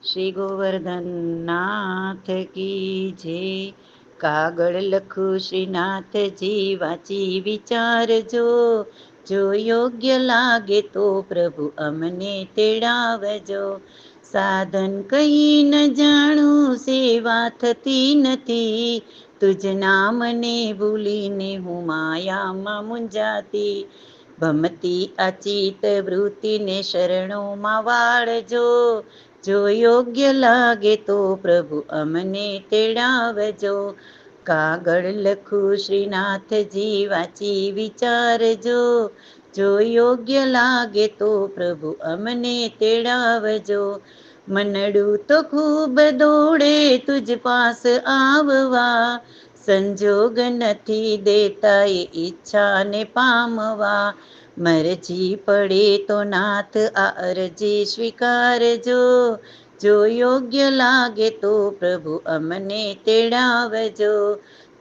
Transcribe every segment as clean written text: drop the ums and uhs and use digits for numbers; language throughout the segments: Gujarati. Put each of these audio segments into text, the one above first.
શ્રી ગોવર્ધન નાથ કી જય. કાગળ લખું શ્રીનાથજી વાંચી વિચારજો, જો યોગ્ય લાગે તો પ્રભુ અમને તેડાવજો. સાધન કઈ ન જાણું સેવા થતી નથી, તુજ નામને ભૂલીને હું માયામાં મુંજાતી. ભમતી અચિત વૃત્તિને શરણોમાં વાળજો, જો યોગ્ય લાગે તો પ્રભુ અમને તેડાવજો. કાગળ લખું શ્રીનાથજી વાંચી વિચારજો, જો યોગ્ય લાગે તો પ્રભુ અમને તેડાવજો. મનડું તો ખૂબ દોડે તુજ પાસ આવવા, સંજોગ નથી દેતા એ ઈચ્છાને પામવા. મરજી પડે તો નાથ આ અરજી સ્વીકારજો, જો યોગ્ય લાગે તો પ્રભુ અમને તેડાવજો.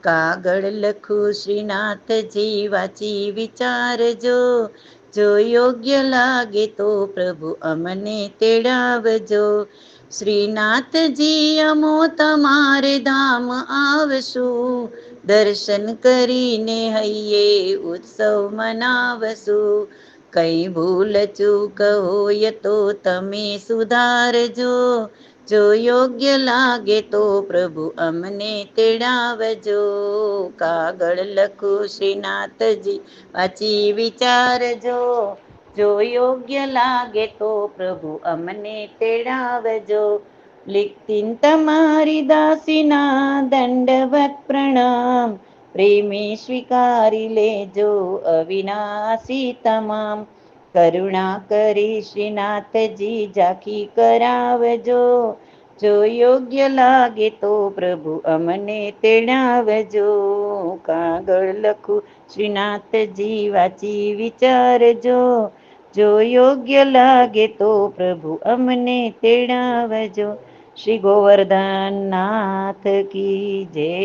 કાગળ લખું શ્રીનાથજી વાંચી વિચારજો, જો યોગ્ય લાગે તો પ્રભુ અમને તેડાવજો. શ્રીનાથજી અમો તમારે ધામ આવશું, દર્શન કરીને હૈયે ઉત્સવ મનાવશું. કઈ ભૂલ ચૂક હોય તો તમે સુધારજો, જો યોગ્ય લાગે તો પ્રભુ અમને તેડાવજો. કાગળ લખું શ્રીનાથજી વાંચી વિચારજો, જો યોગ્ય લાગે તો પ્રભુ અમને તેડાવજો. લિખતીન તમારી દાસીના દંડવત પ્રણામ, પ્રેમે સ્વીકારી લેજો અવિનાશી તમામ. કરુણા કરી શ્રીનાથજી ઝાંખી કરાવજો, જો યોગ્ય લાગે તો પ્રભુ અમને તેડાવજો. કાગળ લખું શ્રીનાથજી વાંચી વિચારજો, જો યોગ્ય લાગે તો પ્રભુ અમને તેડાવજો. શ્રી ગોવર્ધન નાથ કી જય.